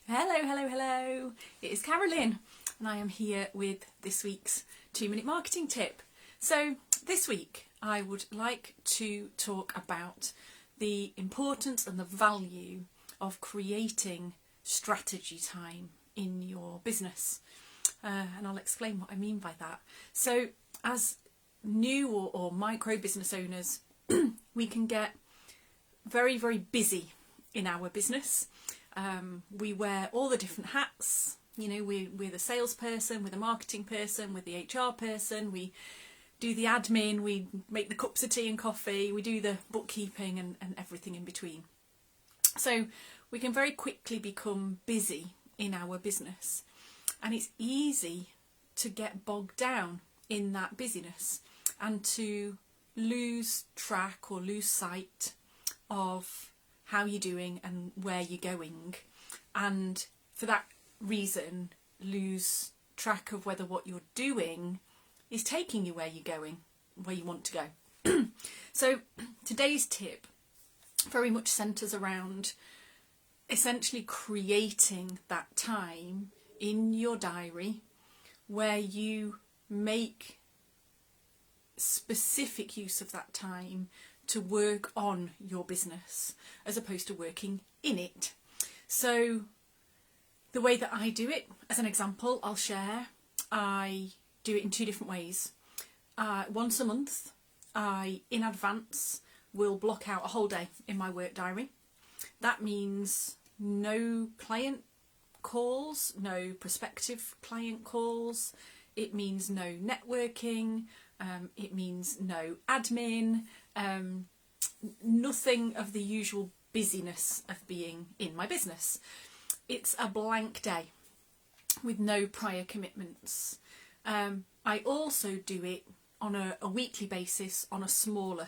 Hello, hello, hello. It is Carolyn and I am here with this week's 2-minute marketing tip. So this week I would like to talk about the importance and the value of creating strategy time in your business. And I'll explain what I mean by that. So as new or micro business owners, we can get very, very busy in our business. We wear all the different hats. You know, we're the salesperson, we're the marketing person, we're the HR person, we do the admin, we make the cups of tea and coffee, we do the bookkeeping and everything in between. So we can very quickly become busy in our business, and it's easy to get bogged down in that busyness and to lose track or lose sight of how you're doing and where you're going, and for that reason lose track of whether what you're doing is taking you where you're going, where you want to go. So today's tip very much centres around essentially creating that time in your diary where you make specific use of that time to work on your business as opposed to working in it. So the way that I do it, as an example, I'll share. I do it in two different ways. Once a month, I, in advance, will block out a whole day in my work diary. That means no client calls, no prospective client calls. It means no networking. It means no admin. Nothing of the usual busyness of being in my business. It's a blank day with no prior commitments. I also do it on a weekly basis on a smaller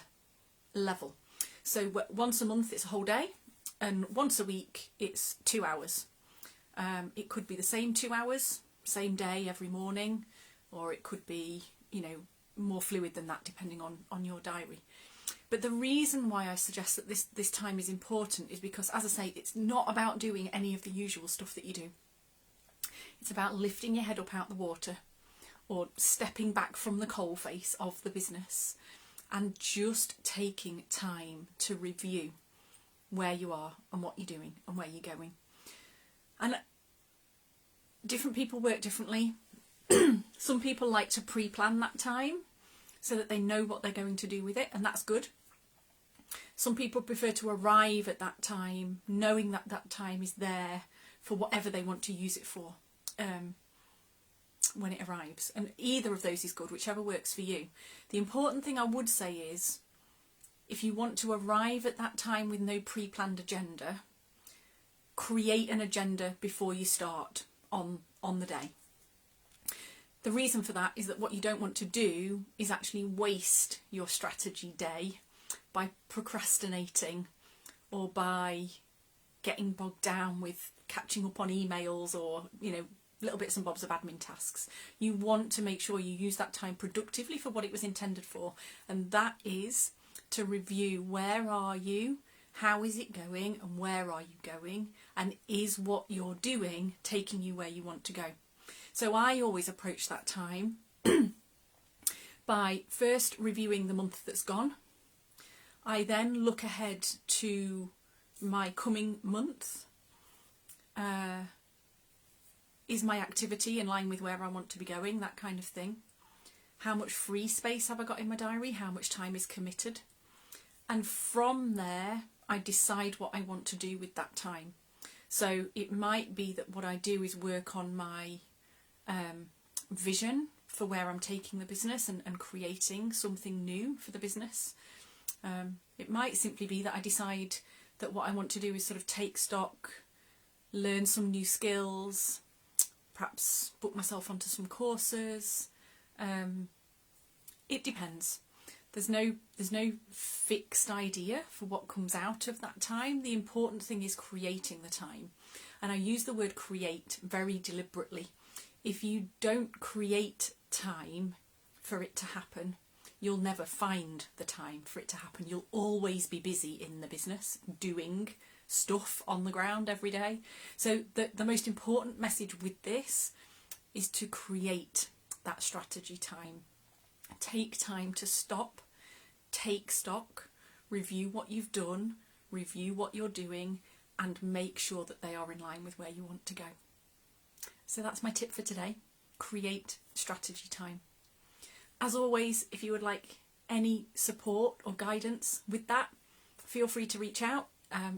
level. So once a month it's a whole day, and once a week it's 2 hours. It could be the same 2 hours, same day every morning, or it could be, you know, more fluid than that depending on your diary. But the reason why I suggest that this time is important is because, as I say, it's not about doing any of the usual stuff that you do. It's about lifting your head up out the water, or stepping back from the coalface of the business and just taking time to review where you are and what you're doing and where you're going. And different people work differently. Some people like to pre-plan that time so that they know what they're going to do with it, and that's good. Some people prefer to arrive at that time knowing that that time is there for whatever they want to use it for when it arrives. And either of those is good, whichever works for you. The important thing I would say is, if you want to arrive at that time with no pre-planned agenda, create an agenda before you start on the day. The reason for that is that what you don't want to do is actually waste your strategy day by procrastinating or by getting bogged down with catching up on emails or, you know, little bits and bobs of admin tasks. You want to make sure you use that time productively for what it was intended for, and that is to review where are you, how is it going, and where are you going, and is what you're doing taking you where you want to go. So I always approach that time by first reviewing the month that's gone. I then look ahead to my coming month. Is my activity in line with where I want to be going? That kind of thing. How much free space have I got in my diary? How much time is committed? And from there, I decide what I want to do with that time. So it might be that what I do is work on my vision for where I'm taking the business and creating something new for the business. It might simply be that I decide that what I want to do is sort of take stock, learn some new skills, perhaps book myself onto some courses. It depends. There's no fixed idea for what comes out of that time. The important thing is creating the time. And I use the word create very deliberately. If you don't create time for it to happen, you'll never find the time for it to happen. You'll always be busy in the business doing stuff on the ground every day. So the most important message with this is to create that strategy time. Take time to stop, take stock, review what you've done, review what you're doing, and make sure that they are in line with where you want to go. So that's my tip for today. Create strategy time. As always, if you would like any support or guidance with that, feel free to reach out.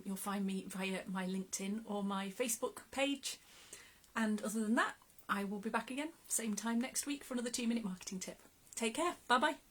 You'll find me via my LinkedIn or my Facebook page. And other than that, I will be back again, same time next week for another 2-minute marketing tip. Take care. Bye bye.